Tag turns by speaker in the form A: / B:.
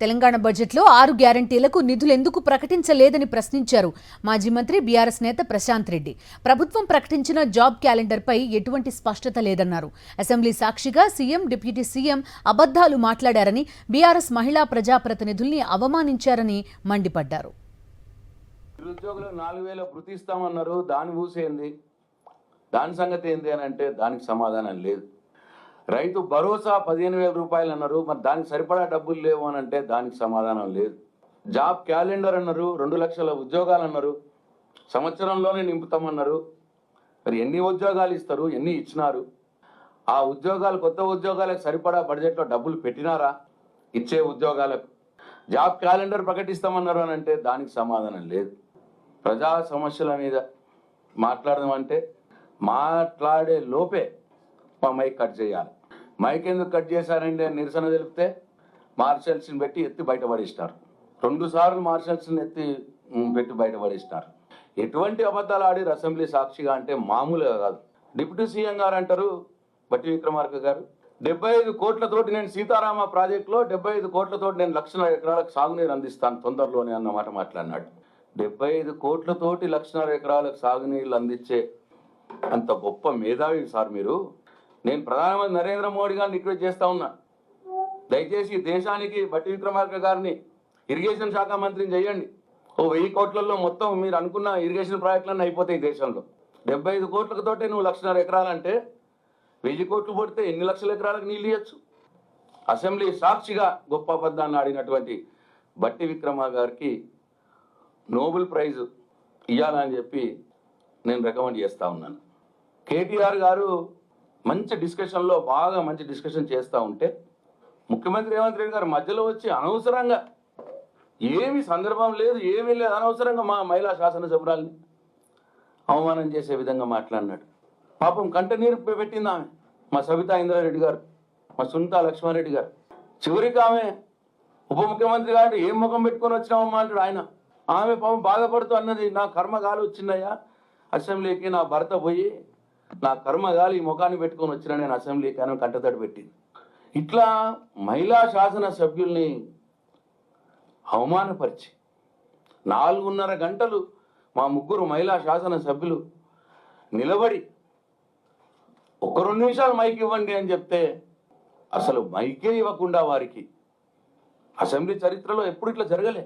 A: తెలంగాణ బడ్జెట్లో 6 గ్యారంటీలకు నిధులు ఎందుకు ప్రకటించలేదని ప్రశ్నించారు మాజీ మంత్రి బీఆర్ఎస్ నేత ప్రశాంత్ రెడ్డి. ప్రభుత్వం ప్రకటించిన జాబ్ క్యాలెండర్పై ఎటువంటి స్పష్టత లేదన్నారు. అసెంబ్లీ సాక్షిగా సీఎం, డిప్యూటీ సీఎం అబద్ధాలు మాట్లాడారని, బీఆర్ఎస్ మహిళా ప్రజాప్రతినిధుల్ని అవమానించారని మండిపడ్డారు.
B: నిరుద్యోగులు 4000 భృతి ఇస్తామన్నారు, దాని ఊసేంది, దాని సంగతి ఏంది అని అంటే దానికి సమాధానం లేదు. రైతు భరోసా 15,000 రూపాయలు అన్నారు, మరి దానికి సరిపడా డబ్బులు లేవు అని అంటే దానికి సమాధానం లేదు. జాబ్ క్యాలెండర్ అన్నారు, 2 లక్షల ఉద్యోగాలు అన్నారు, సంవత్సరంలోనే నింపుతామన్నారు. మరి ఎన్ని ఉద్యోగాలు ఇస్తారు, ఎన్ని ఇచ్చినారు? ఆ ఉద్యోగాలు, కొత్త ఉద్యోగాలకు సరిపడా బడ్జెట్లో డబ్బులు పెట్టినారా? ఇచ్చే ఉద్యోగాలకు జాబ్ క్యాలెండర్ ప్రకటిస్తామన్నారు అని అంటే దానికి సమాధానం లేదు. ప్రజా సమస్యల మీద మాట్లాడదామంటే మాట్లాడే లోపే మా మైక్ కట్ చేయాలి. మైక్ ఎందుకు కట్ చేశారండి అని నిరసన తెలిపితే మార్షల్స్ని పెట్టి ఎత్తి బయటపడిస్తారు. 2 సార్లు మార్షల్స్ని ఎత్తి పెట్టి బయటపడిస్తారు. ఎటువంటి అబద్ధాలు ఆడి అసెంబ్లీ సాక్షిగా అంటే మామూలుగా కాదు. డిప్యూటీ సీఎం గారు అంటారు, బట్టి విక్రమార్క గారు, 75 కోట్లతోటి నేను సీతారామ ప్రాజెక్టులో 75 కోట్లతోటి నేను 1,00,000 ఎకరాలకు సాగునీరు అందిస్తాను తొందరలోనే అన్నమాట మాట్లాడినాడు. 75 కోట్లతోటి 1,00,000 ఎకరాలకు సాగునీళ్ళు అందించే అంత గొప్ప మేధావి సార్ మీరు. నేను ప్రధానమంత్రి నరేంద్ర మోడీ గారిని రిక్వెస్ట్ చేస్తా ఉన్నా, దయచేసి దేశానికి బట్టి విక్రమార్క గారిని ఇరిగేషన్ శాఖ మంత్రిని చేయండి. 1000 కోట్లలో మొత్తం మీరు అనుకున్న ఇరిగేషన్ ప్రాజెక్టులన్నీ అయిపోతాయి దేశంలో. 75 కోట్లతోటే నువ్వు 1,00,000 ఎకరాలంటే 1000 కోట్లు పడితే ఎన్ని లక్షల ఎకరాలకు నీళ్ళు ఇవ్వచ్చు? అసెంబ్లీ సాక్షిగా గొప్ప అబద్ధాన్ని ఆడినటువంటి బట్టి విక్రమ గారికి నోబెల్ ప్రైజ్ ఇవ్వాలని చెప్పి నేను రికమెండ్ చేస్తూ ఉన్నాను. కేటీఆర్ గారు మంచి డిస్కషన్లో బాగా మంచి డిస్కషన్ చేస్తూ ఉంటే ముఖ్యమంత్రి రేవంత్ రెడ్డి గారు మధ్యలో వచ్చి అనవసరంగా, ఏమి సందర్భం లేదు, ఏమీ లేదు, అనవసరంగా మా మహిళా శాసనసభ్యురాల్ని అవమానం చేసే విధంగా మాట్లాడినాడు. పాపం కంటనీరు పెట్టింది ఆమె, మా సబితా ఇంద్రారెడ్డి గారు, మా సునీతా లక్ష్మారెడ్డి గారు. చివరికి ఆమె ఉప ముఖ్యమంత్రి గారు ఏం ముఖం పెట్టుకొని వచ్చినామమ్మా అంటాడు ఆయన. ఆమె పాపం బాధపడుతూ అన్నది, నా కర్మగాలి వచ్చిందయ్యా అసెంబ్లీకి, నా భర్త పోయి నా కర్మగాలి ఈ ముఖాన్ని పెట్టుకొని వచ్చినా నేను అసెంబ్లీకి అని కంటతడి పెట్టింది. ఇట్లా మహిళా శాసన సభ్యుల్ని అవమానపరిచి 4.5 గంటలు మా 3 మహిళా శాసన సభ్యులు నిలబడి 1-2 నిమిషాలు మైక్ ఇవ్వండి అని చెప్తే అసలు మైకే ఇవ్వకుండా వారికి అసెంబ్లీ చరిత్రలో ఎప్పుడు ఇట్లా జరగలే.